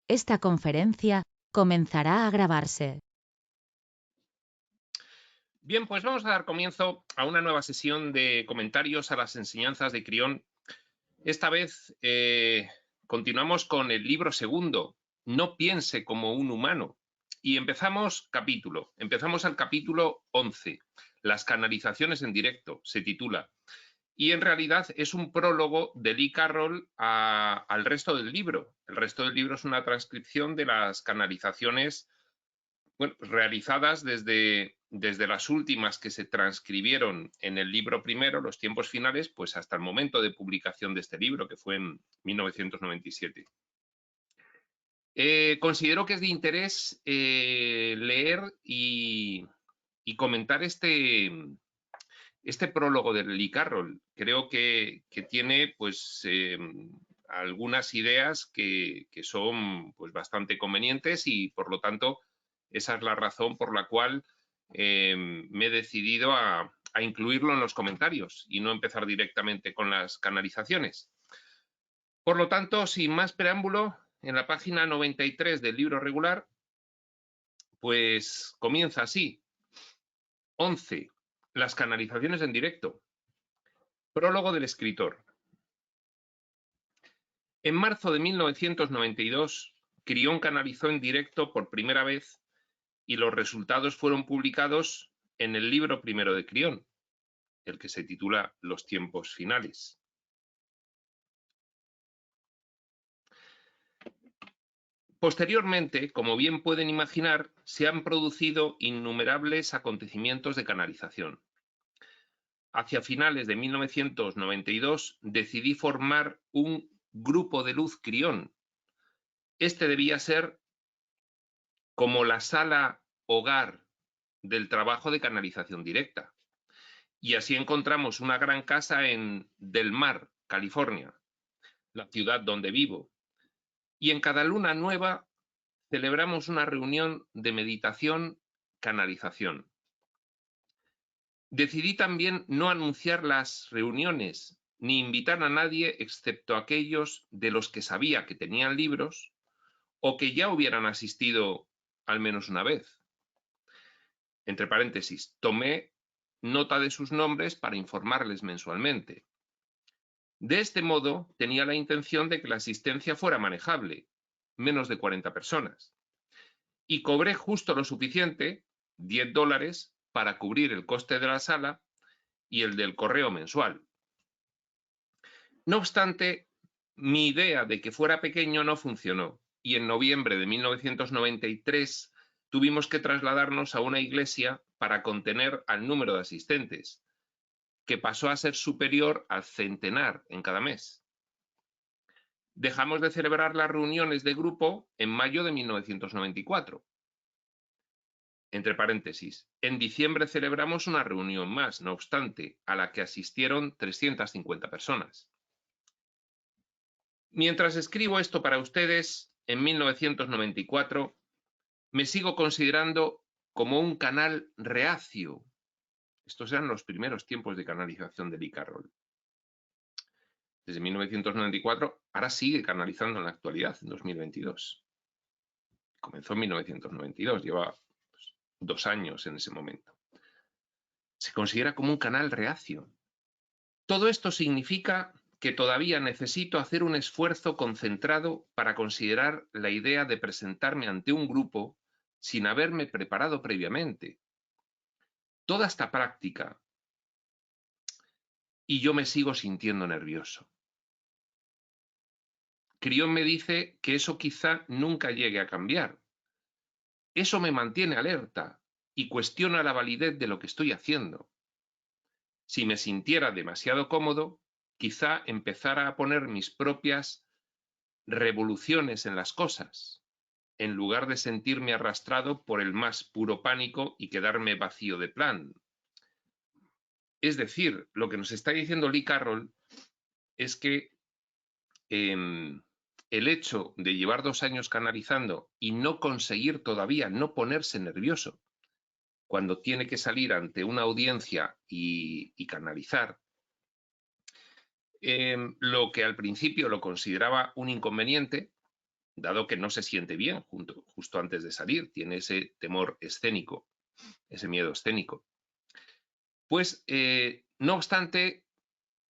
Esta conferencia comenzará a grabarse. Bien, pues vamos a dar comienzo a una nueva sesión de comentarios a las enseñanzas de Crión. Esta vez continuamos con el libro segundo, No piense como un humano. Y empezamos al capítulo 11, las canalizaciones en directo, se titula. Y en realidad es un prólogo de Lee Carroll al resto del libro. El resto del libro es una transcripción de las canalizaciones realizadas desde las últimas que se transcribieron en el libro primero, Los tiempos finales, pues hasta el momento de publicación de este libro, que fue en 1997. Considero que es de interés leer y comentar este prólogo de Lee Carroll. Creo que tiene pues algunas ideas que son pues bastante convenientes y por lo tanto esa es la razón por la cual me he decidido a incluirlo en los comentarios y no empezar directamente con las canalizaciones. Por lo tanto, sin más preámbulo, en la página 93 del libro regular, pues comienza así. 11. Las canalizaciones en directo. Prólogo del escritor. En marzo de 1992, Crión canalizó en directo por primera vez y los resultados fueron publicados en el libro primero de Crión, el que se titula Los tiempos finales. Posteriormente, como bien pueden imaginar, se han producido innumerables acontecimientos de canalización. Hacia finales de 1992 decidí formar un grupo de luz Crión. Este debía ser como la sala hogar del trabajo de canalización directa. Y así encontramos una gran casa en Del Mar, California, la ciudad donde vivo. Y en cada luna nueva celebramos una reunión de meditación, canalización. Decidí también no anunciar las reuniones ni invitar a nadie excepto aquellos de los que sabía que tenían libros o que ya hubieran asistido al menos una vez. Entre paréntesis, tomé nota de sus nombres para informarles mensualmente. De este modo, tenía la intención de que la asistencia fuera manejable, menos de 40 personas. Y cobré justo lo suficiente, $10, para cubrir el coste de la sala y el del correo mensual. No obstante, mi idea de que fuera pequeño no funcionó, y en noviembre de 1993 tuvimos que trasladarnos a una iglesia para contener al número de asistentes, que pasó a ser superior al centenar en cada mes. Dejamos de celebrar las reuniones de grupo en mayo de 1994. Entre paréntesis, en diciembre celebramos una reunión más, no obstante, a la que asistieron 350 personas. Mientras escribo esto para ustedes, en 1994, me sigo considerando como un canal reacio. Estos eran los primeros tiempos de canalización de Lee Carroll. Desde 1994, ahora sigue canalizando en la actualidad, en 2022. Comenzó en 1992, lleva 2 años en ese momento. Se considera como un canal reacio. Todo esto significa que todavía necesito hacer un esfuerzo concentrado para considerar la idea de presentarme ante un grupo sin haberme preparado previamente. Toda esta práctica y yo me sigo sintiendo nervioso. Crión me dice que eso quizá nunca llegue a cambiar. Eso me mantiene alerta y cuestiona la validez de lo que estoy haciendo. Si me sintiera demasiado cómodo, quizá empezara a poner mis propias revoluciones en las cosas, en lugar de sentirme arrastrado por el más puro pánico y quedarme vacío de plan. Es decir, lo que nos está diciendo Lee Carroll es que el hecho de llevar 2 años canalizando y no conseguir todavía no ponerse nervioso cuando tiene que salir ante una audiencia y canalizar, lo que al principio lo consideraba un inconveniente, dado que no se siente bien justo antes de salir, tiene ese temor escénico, ese miedo escénico. Pues, no obstante,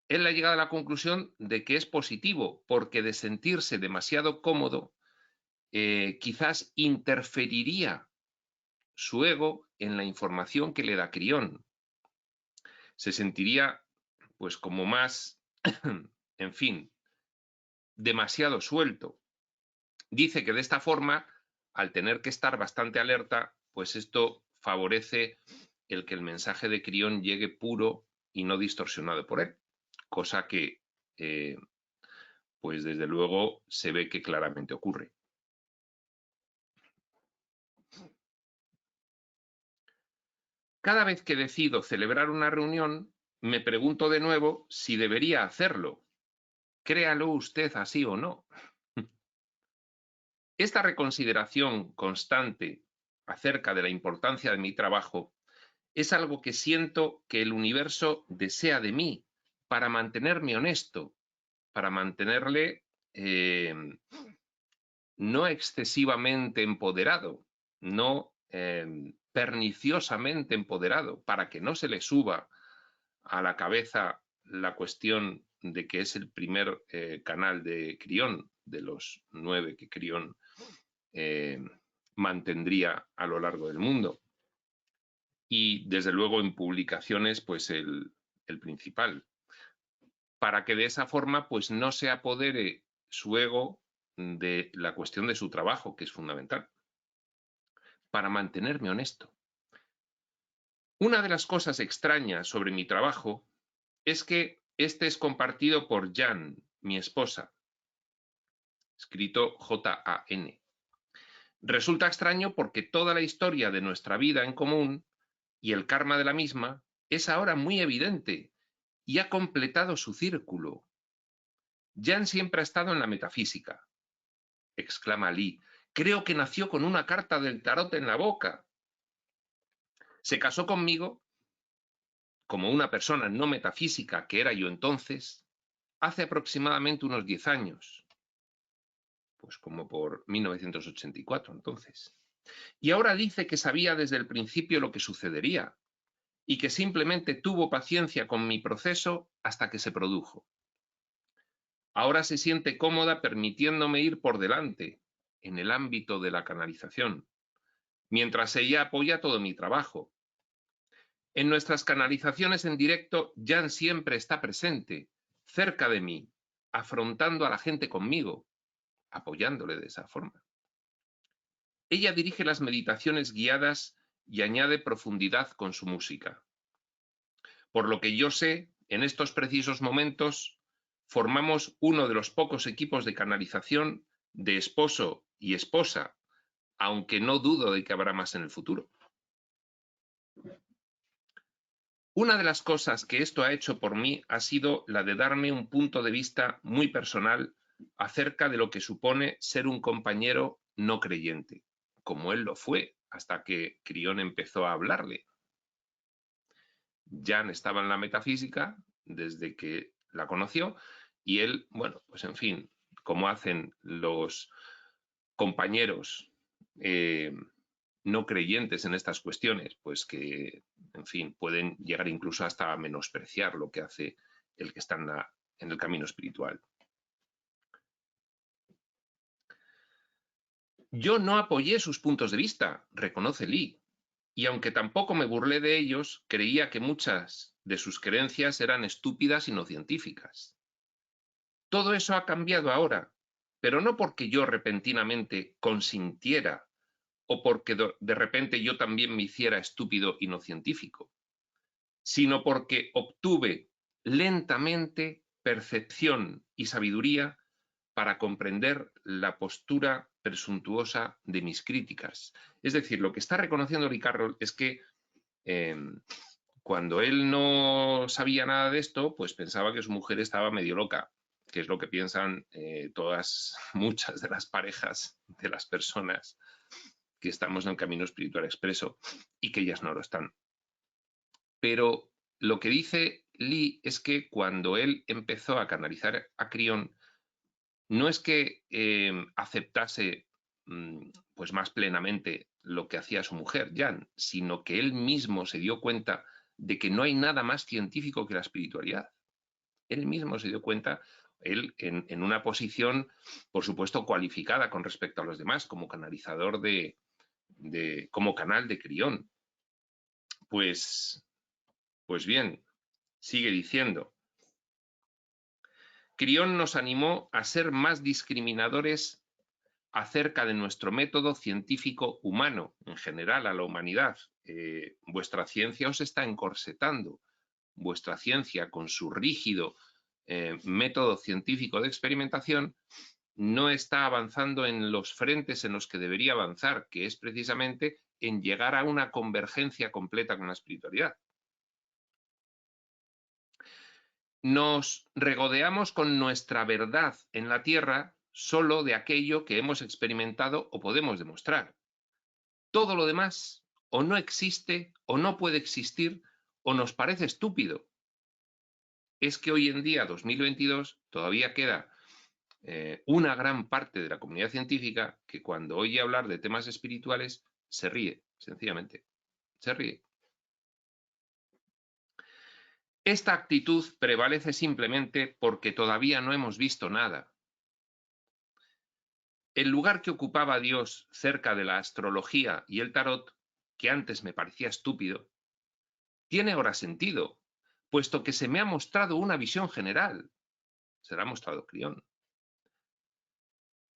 él ha llegado a la conclusión de que es positivo, porque de sentirse demasiado cómodo, quizás interferiría su ego en la información que le da Crión. Se sentiría, pues, como más, en fin, demasiado suelto. Dice que de esta forma, al tener que estar bastante alerta, pues esto favorece el que el mensaje de Crión llegue puro y no distorsionado por él, cosa que, pues desde luego, se ve que claramente ocurre. Cada vez que decido celebrar una reunión, me pregunto de nuevo si debería hacerlo. Créalo usted así o no. Esta reconsideración constante acerca de la importancia de mi trabajo es algo que siento que el universo desea de mí para mantenerme honesto, para mantenerle no excesivamente empoderado, no perniciosamente empoderado, para que no se le suba a la cabeza la cuestión de que es el primer canal de Crión, de los 9 que Crión mantendría a lo largo del mundo. Y desde luego en publicaciones, pues el principal, para que de esa forma pues no se apodere su ego de la cuestión de su trabajo, que es fundamental, para mantenerme honesto. Una de las cosas extrañas sobre mi trabajo es que este es compartido por Jan, mi esposa, escrito J-A-N. Resulta extraño porque toda la historia de nuestra vida en común y el karma de la misma es ahora muy evidente y ha completado su círculo. Jan siempre ha estado en la metafísica, exclama Lee. Creo que nació con una carta del tarot en la boca. Se casó conmigo, como una persona no metafísica que era yo entonces, hace aproximadamente unos 10 años. Pues como por 1984 entonces. Y ahora dice que sabía desde el principio lo que sucedería y que simplemente tuvo paciencia con mi proceso hasta que se produjo. Ahora se siente cómoda permitiéndome ir por delante en el ámbito de la canalización, mientras ella apoya todo mi trabajo. En nuestras canalizaciones en directo, Jan siempre está presente, cerca de mí, afrontando a la gente conmigo, apoyándole de esa forma. Ella dirige las meditaciones guiadas y añade profundidad con su música. Por lo que yo sé, en estos precisos momentos, formamos uno de los pocos equipos de canalización de esposo y esposa, aunque no dudo de que habrá más en el futuro. Una de las cosas que esto ha hecho por mí ha sido la de darme un punto de vista muy personal acerca de lo que supone ser un compañero no creyente, como él lo fue hasta que Crión empezó a hablarle. Jan estaba en la metafísica desde que la conoció y él, bueno, pues en fin, como hacen los compañeros no creyentes en estas cuestiones, pues que, en fin, pueden llegar incluso hasta a menospreciar lo que hace el que está en el camino espiritual. Yo no apoyé sus puntos de vista, reconoce Lee, y aunque tampoco me burlé de ellos, creía que muchas de sus creencias eran estúpidas y no científicas. Todo eso ha cambiado ahora, pero no porque yo repentinamente consintiera o porque de repente yo también me hiciera estúpido y no científico, sino porque obtuve lentamente percepción y sabiduría para comprender la postura presuntuosa de mis críticas. Es decir, lo que está reconociendo Lee Carroll es que cuando él no sabía nada de esto, pues pensaba que su mujer estaba medio loca, que es lo que piensan muchas de las parejas de las personas que estamos en el camino espiritual expreso y que ellas no lo están. Pero lo que dice Lee es que cuando él empezó a canalizar a Crión, no es que aceptase pues más plenamente lo que hacía su mujer, Jan, sino que él mismo se dio cuenta de que no hay nada más científico que la espiritualidad. Él mismo se dio cuenta, él en una posición, por supuesto, cualificada con respecto a los demás, como canalizador como canal de Crión. Pues bien, sigue diciendo, Crión nos animó a ser más discriminadores acerca de nuestro método científico humano, en general a la humanidad. Vuestra ciencia os está encorsetando. Vuestra ciencia, con su rígido método científico de experimentación, no está avanzando en los frentes en los que debería avanzar, que es precisamente en llegar a una convergencia completa con la espiritualidad. Nos regodeamos con nuestra verdad en la tierra solo de aquello que hemos experimentado o podemos demostrar. Todo lo demás o no existe o no puede existir o nos parece estúpido. Es que hoy en día, 2022, todavía queda una gran parte de la comunidad científica que cuando oye hablar de temas espirituales se ríe, sencillamente, se ríe. Esta actitud prevalece simplemente porque todavía no hemos visto nada. El lugar que ocupaba Dios cerca de la astrología y el tarot, que antes me parecía estúpido, tiene ahora sentido, puesto que se me ha mostrado una visión general. Se la ha mostrado Crión.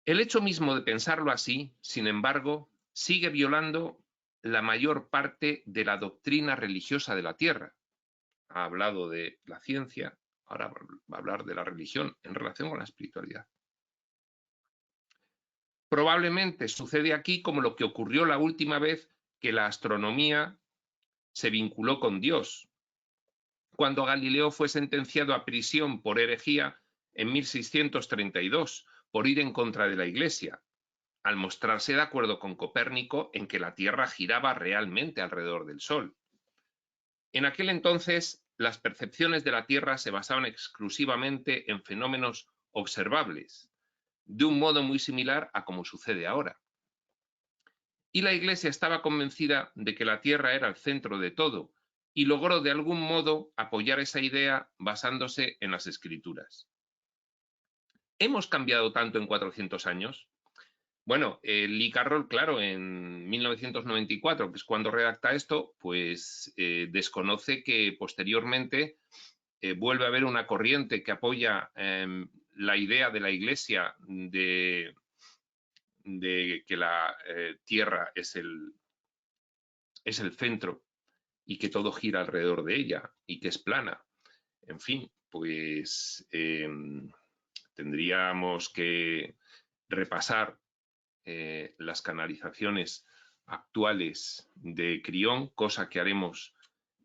El hecho mismo de pensarlo así, sin embargo, sigue violando la mayor parte de la doctrina religiosa de la Tierra. Ha hablado de la ciencia, ahora va a hablar de la religión en relación con la espiritualidad. Probablemente sucede aquí como lo que ocurrió la última vez que la astronomía se vinculó con Dios, cuando Galileo fue sentenciado a prisión por herejía en 1632, por ir en contra de la Iglesia, al mostrarse de acuerdo con Copérnico en que la Tierra giraba realmente alrededor del Sol. En aquel entonces, las percepciones de la Tierra se basaban exclusivamente en fenómenos observables, de un modo muy similar a como sucede ahora. Y la Iglesia estaba convencida de que la Tierra era el centro de todo y logró de algún modo apoyar esa idea basándose en las Escrituras. ¿Hemos cambiado tanto en 400 años? Bueno, Lee Carroll, claro, en 1994, que es cuando redacta esto, pues desconoce que posteriormente vuelve a haber una corriente que apoya la idea de la Iglesia de que la Tierra es el centro y que todo gira alrededor de ella y que es plana. En fin, pues tendríamos que repasar las canalizaciones actuales de Crión, cosa que haremos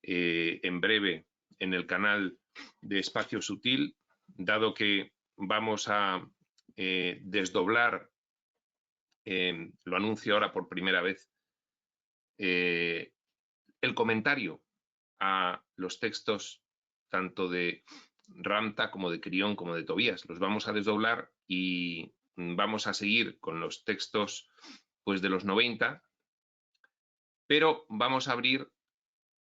en breve en el canal de Espacio Sutil, dado que vamos a desdoblar, lo anuncio ahora por primera vez, el comentario a los textos tanto de Ramta como de Crión como de Tobías. Los vamos a desdoblar y vamos a seguir con los textos pues de los 90, pero vamos a abrir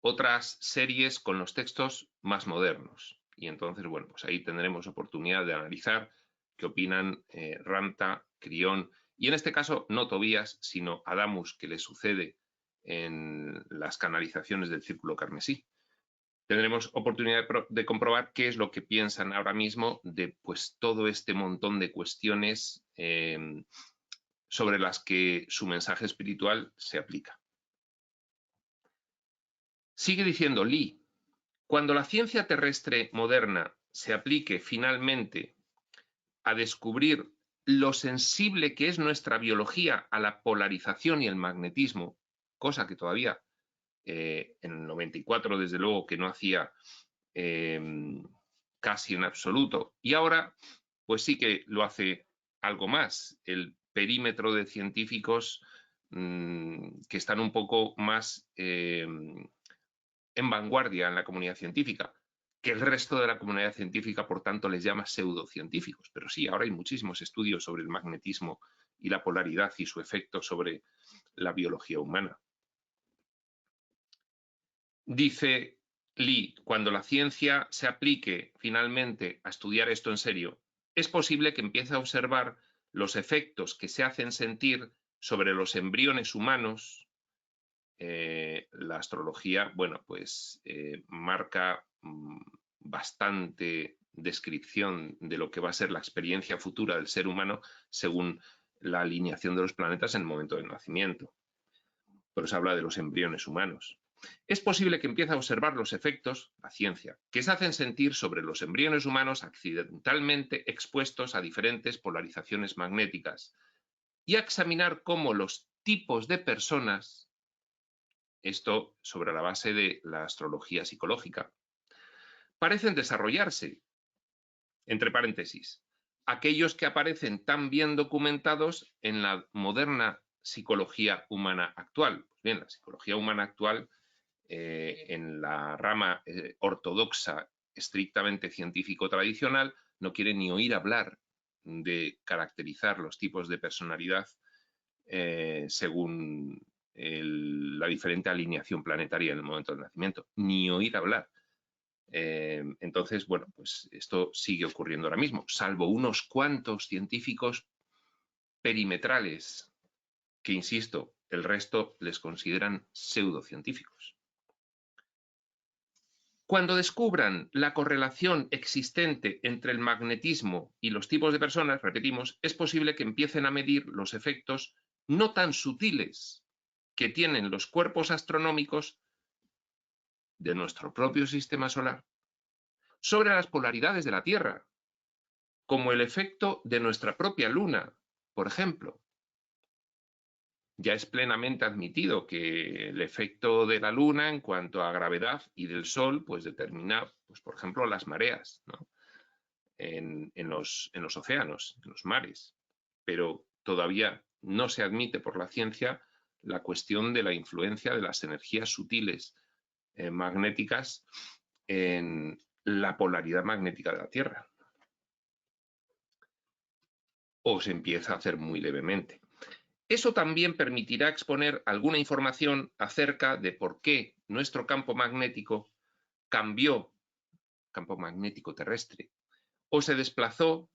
otras series con los textos más modernos. Y entonces, bueno, pues ahí tendremos oportunidad de analizar qué opinan Ramta, Crión, y en este caso no Tobías, sino Adamus, que le sucede en las canalizaciones del Círculo Carmesí. Tendremos oportunidad de comprobar qué es lo que piensan ahora mismo de pues todo este montón de cuestiones sobre las que su mensaje espiritual se aplica. Sigue diciendo Lee, cuando la ciencia terrestre moderna se aplique finalmente a descubrir lo sensible que es nuestra biología a la polarización y el magnetismo, cosa que todavía en el 94 desde luego que no hacía casi en absoluto, y ahora pues sí que lo hace algo más. El perímetro de científicos que están un poco más en vanguardia en la comunidad científica. que el resto de la comunidad científica, por tanto, les llama pseudocientíficos. Pero sí, ahora hay muchísimos estudios sobre el magnetismo y la polaridad y su efecto sobre la biología humana. Dice Lee, cuando la ciencia se aplique finalmente a estudiar esto en serio, es posible que empiece a observar los efectos que se hacen sentir sobre los embriones humanos. La astrología, bueno, pues marca bastante descripción de lo que va a ser la experiencia futura del ser humano según la alineación de los planetas en el momento del nacimiento. Por eso habla de los embriones humanos. Es posible que empiece a observar los efectos, la ciencia, que se hacen sentir sobre los embriones humanos accidentalmente expuestos a diferentes polarizaciones magnéticas y a examinar cómo los tipos de personas, esto sobre la base de la astrología psicológica, parecen desarrollarse, entre paréntesis, aquellos que aparecen tan bien documentados en la moderna psicología humana actual. Pues bien, la psicología humana actual, en la rama ortodoxa, estrictamente científico-tradicional, no quiere ni oír hablar de caracterizar los tipos de personalidad según la diferente alineación planetaria en el momento del nacimiento, ni oír hablar. Entonces, bueno, pues esto sigue ocurriendo ahora mismo, salvo unos cuantos científicos perimetrales que, insisto, el resto les consideran pseudocientíficos. Cuando descubran la correlación existente entre el magnetismo y los tipos de personas, repetimos, es posible que empiecen a medir los efectos no tan sutiles que tienen los cuerpos astronómicos de nuestro propio sistema solar sobre las polaridades de la Tierra, como el efecto de nuestra propia Luna, por ejemplo. Ya es plenamente admitido que el efecto de la Luna en cuanto a gravedad y del Sol, pues determina, pues, por ejemplo, las mareas, ¿no? en los océanos, en los mares. Pero todavía no se admite por la ciencia la cuestión de la influencia de las energías sutiles magnéticas en la polaridad magnética de la Tierra. O se empieza a hacer muy levemente. Eso también permitirá exponer alguna información acerca de por qué nuestro campo magnético cambió, campo magnético terrestre, o se desplazó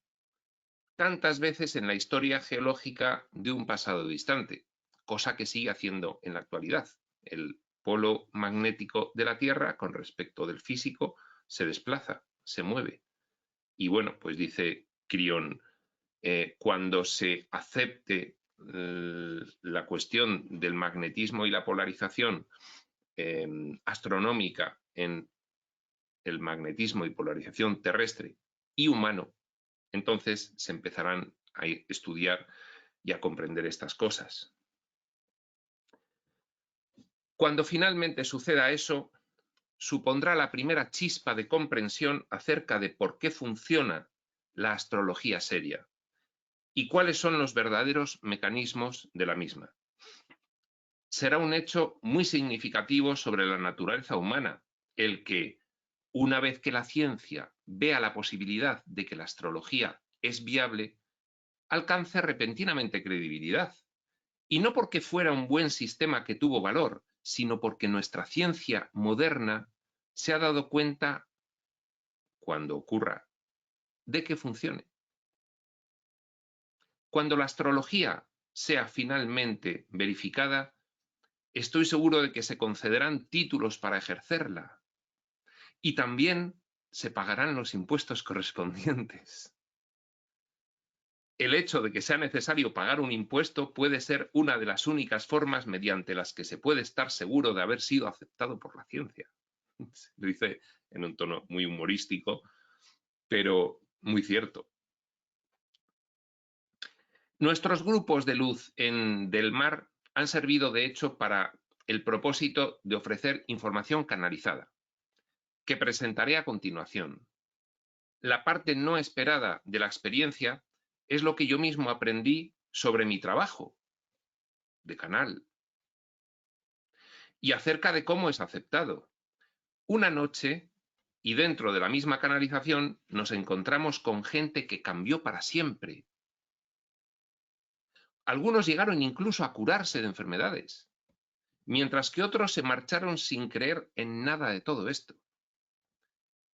tantas veces en la historia geológica de un pasado distante, cosa que sigue haciendo en la actualidad. El polo magnético de la Tierra con respecto del físico se desplaza, se mueve. Y bueno, pues dice Crión, cuando se acepte la cuestión del magnetismo y la polarización astronómica en el magnetismo y polarización terrestre y humano, entonces se empezarán a estudiar y a comprender estas cosas. Cuando finalmente suceda eso, supondrá la primera chispa de comprensión acerca de por qué funciona la astrología seria y cuáles son los verdaderos mecanismos de la misma. Será un hecho muy significativo sobre la naturaleza humana, el que, una vez que la ciencia vea la posibilidad de que la astrología es viable, alcance repentinamente credibilidad. Y no porque fuera un buen sistema que tuvo valor, sino porque nuestra ciencia moderna se ha dado cuenta, cuando ocurra, de que funcione. Cuando la astrología sea finalmente verificada, estoy seguro de que se concederán títulos para ejercerla y también se pagarán los impuestos correspondientes. El hecho de que sea necesario pagar un impuesto puede ser una de las únicas formas mediante las que se puede estar seguro de haber sido aceptado por la ciencia. Lo dice en un tono muy humorístico, pero muy cierto. Nuestros grupos de luz del mar han servido, de hecho, para el propósito de ofrecer información canalizada, que presentaré a continuación. La parte no esperada de la experiencia es lo que yo mismo aprendí sobre mi trabajo de canal y acerca de cómo es aceptado. Una noche Y dentro de la misma canalización nos encontramos con gente que cambió para siempre. Algunos llegaron incluso a curarse de enfermedades, mientras que otros se marcharon sin creer en nada de todo esto.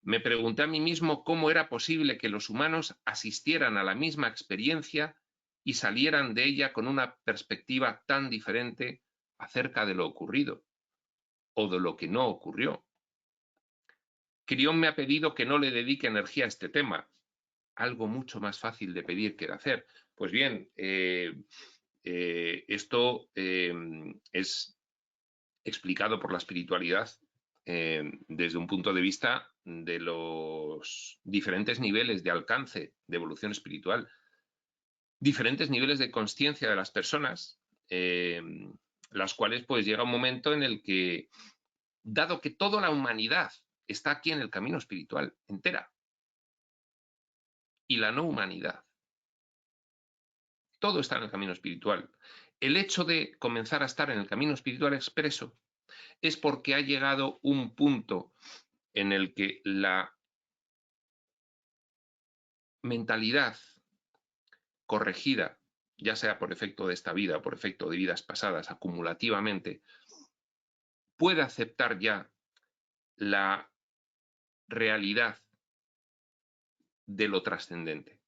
Me pregunté a mí mismo cómo era posible que los humanos asistieran a la misma experiencia y salieran de ella con una perspectiva tan diferente acerca de lo ocurrido o de lo que no ocurrió. Crión me ha pedido que no le dedique energía a este tema, algo mucho más fácil de pedir que de hacer. Pues bien, esto es explicado por la espiritualidad desde un punto de vista de los diferentes niveles de alcance de evolución espiritual, diferentes niveles de conciencia de las personas, las cuales pues llega un momento en el que, dado que toda la humanidad está aquí en el camino espiritual entera, y la no humanidad, todo está en el camino espiritual. El hecho de comenzar a estar en el camino espiritual expreso es porque ha llegado un punto en el que la mentalidad corregida, ya sea por efecto de esta vida o por efecto de vidas pasadas acumulativamente, puede aceptar ya la realidad de lo trascendente.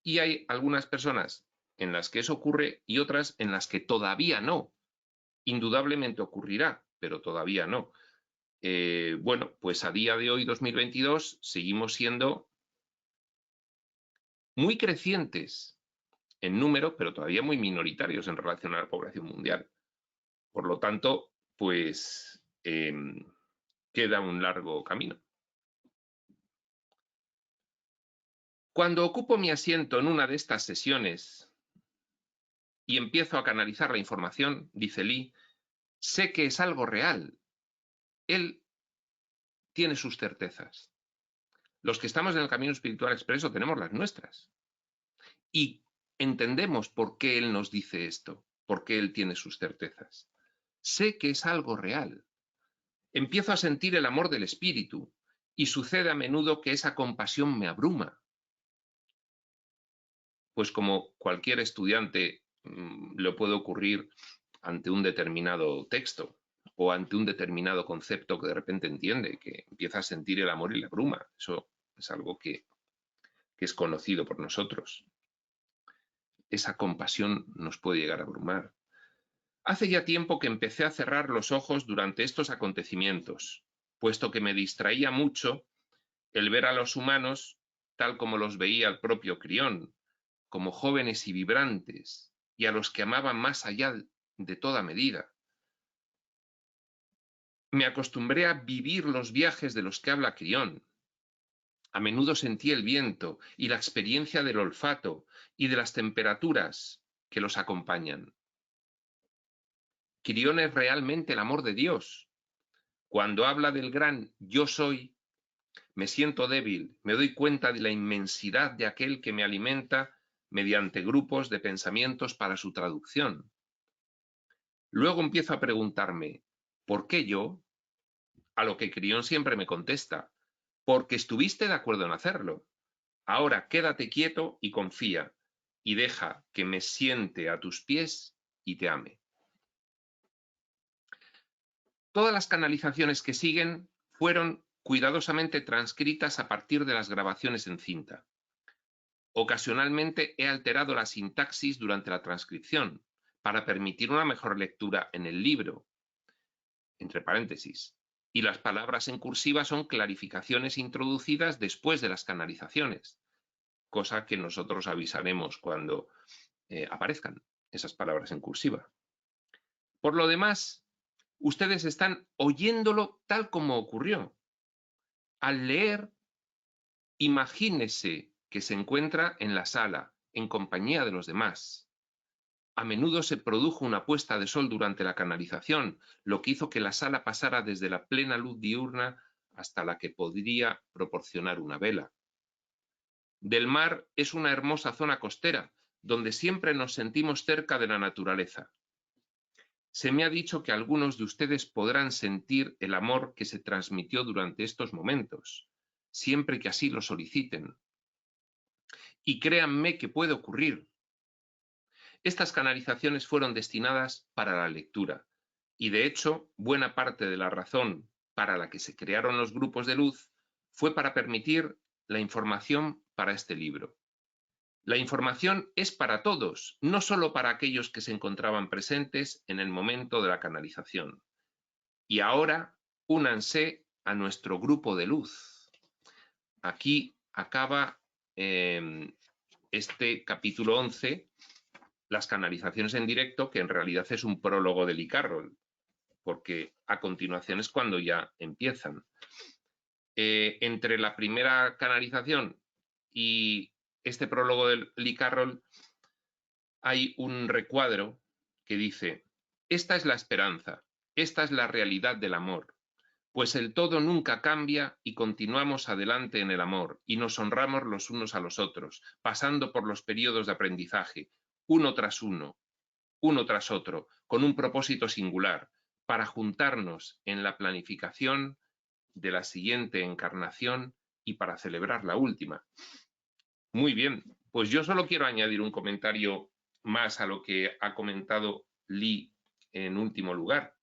Y hay algunas personas en las que eso ocurre y otras en las que todavía no. Indudablemente ocurrirá, pero todavía no. Bueno, pues a día de hoy, 2022, seguimos siendo muy crecientes en número, pero todavía muy minoritarios en relación a la población mundial. Por lo tanto, pues queda un largo camino. Cuando ocupo mi asiento en una de estas sesiones y empiezo a canalizar la información, dice Lee, sé que es algo real. Él tiene sus certezas. Los que estamos en el camino espiritual expreso tenemos las nuestras. Y entendemos por qué él nos dice esto, por qué él tiene sus certezas. Sé que es algo real. Empiezo a sentir el amor del espíritu y sucede a menudo que esa compasión me abruma. Pues como cualquier estudiante le puede ocurrir ante un determinado texto o ante un determinado concepto que de repente entiende, que empieza a sentir el amor y la bruma. Eso es algo que es conocido por nosotros. Esa compasión nos puede llegar a abrumar. Hace ya tiempo que empecé a cerrar los ojos durante estos acontecimientos, puesto que me distraía mucho el ver a los humanos tal como los veía el propio Crión, como jóvenes y vibrantes, y a los que amaban más allá de toda medida. Me acostumbré a vivir los viajes de los que habla Crión. A menudo sentí el viento y la experiencia del olfato y de las temperaturas que los acompañan. Crión es realmente el amor de Dios. Cuando habla del gran yo soy, me siento débil, me doy cuenta de la inmensidad de aquel que me alimenta mediante grupos de pensamientos para su traducción. Luego empiezo a preguntarme, ¿por qué yo? A lo que Crión siempre me contesta, porque estuviste de acuerdo en hacerlo. Ahora quédate quieto y confía, y deja que me siente a tus pies y te ame. Todas las canalizaciones que siguen fueron cuidadosamente transcritas a partir de las grabaciones en cinta. Ocasionalmente he alterado la sintaxis durante la transcripción para permitir una mejor lectura en el libro, entre paréntesis, y las palabras en cursiva son clarificaciones introducidas después de las canalizaciones, cosa que nosotros avisaremos cuando aparezcan esas palabras en cursiva. Por lo demás, ustedes están oyéndolo tal como ocurrió. Al leer, imagínese que se encuentra en la sala, en compañía de los demás. A menudo se produjo una puesta de sol durante la canalización, lo que hizo que la sala pasara desde la plena luz diurna hasta la que podría proporcionar una vela. Del Mar es una hermosa zona costera, donde siempre nos sentimos cerca de la naturaleza. Se me ha dicho que algunos de ustedes podrán sentir el amor que se transmitió durante estos momentos, siempre que así lo soliciten. Y créanme que puede ocurrir. Estas canalizaciones fueron destinadas para la lectura, y de hecho, buena parte de la razón para la que se crearon los grupos de luz fue para permitir la información para este libro. La información es para todos, no solo para aquellos que se encontraban presentes en el momento de la canalización. Y ahora, únanse a nuestro grupo de luz. Aquí acaba este capítulo 11, las canalizaciones en directo, que en realidad es un prólogo de Lee Carroll, porque a continuación es cuando ya empiezan. Entre la primera canalización y este prólogo de Lee Carroll hay un recuadro que dice: esta es la esperanza, esta es la realidad del amor, pues el todo nunca cambia y continuamos adelante en el amor y nos honramos los unos a los otros, pasando por los periodos de aprendizaje, uno tras otro, con un propósito singular, para juntarnos en la planificación de la siguiente encarnación y para celebrar la última. Muy bien, pues yo solo quiero añadir un comentario más a lo que ha comentado Lee en último lugar,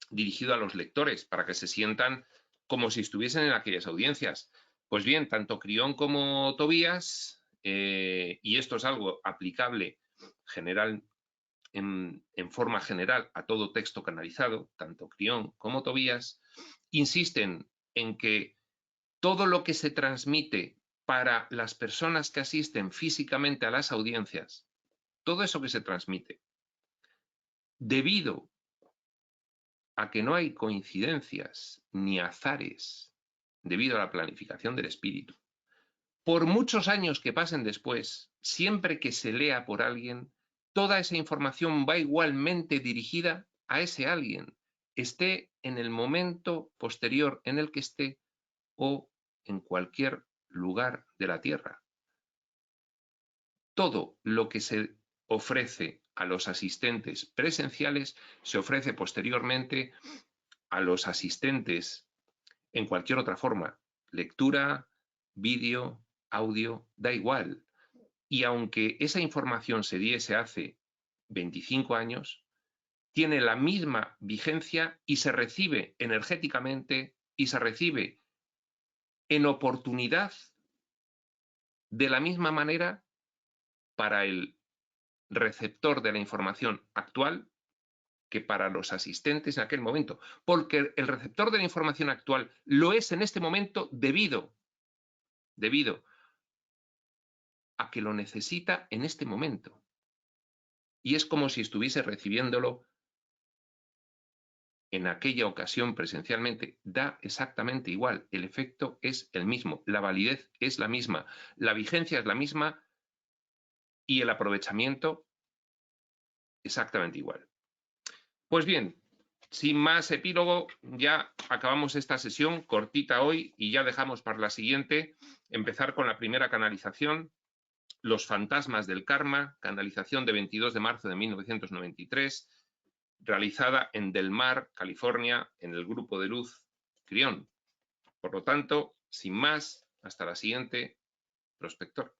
dirigido a los lectores, para que se sientan como si estuviesen en aquellas audiencias. Pues bien, tanto Crión como Tobías, y esto es algo aplicable general, en forma general a todo texto canalizado, tanto Crión como Tobías, insisten en que todo lo que se transmite para las personas que asisten físicamente a las audiencias, todo eso que se transmite, debido a que no hay coincidencias ni azares, debido a la planificación del espíritu, por muchos años que pasen después, siempre que se lea por alguien, toda esa información va igualmente dirigida a ese alguien, esté en el momento posterior en el que esté o en cualquier lugar de la Tierra. Todo lo que se ofrece a los asistentes presenciales se ofrece posteriormente a los asistentes en cualquier otra forma, lectura, vídeo, audio, da igual. Y aunque esa información se diese hace 25 años, tiene la misma vigencia y se recibe energéticamente y se recibe en oportunidad de la misma manera para el receptor de la información actual que para los asistentes en aquel momento, porque el receptor de la información actual lo es en este momento debido a que lo necesita en este momento. Y es como si estuviese recibiéndolo en aquella ocasión presencialmente. Da exactamente igual, el efecto es el mismo, la validez es la misma, la vigencia es la misma y el aprovechamiento exactamente igual. Pues bien, sin más epílogo, ya acabamos esta sesión cortita hoy y ya dejamos para la siguiente empezar con la primera canalización, Los fantasmas del karma, canalización de 22 de marzo de 1993, realizada en Del Mar, California, en el grupo de luz Crión. Por lo tanto, sin más, hasta la siguiente, prospector.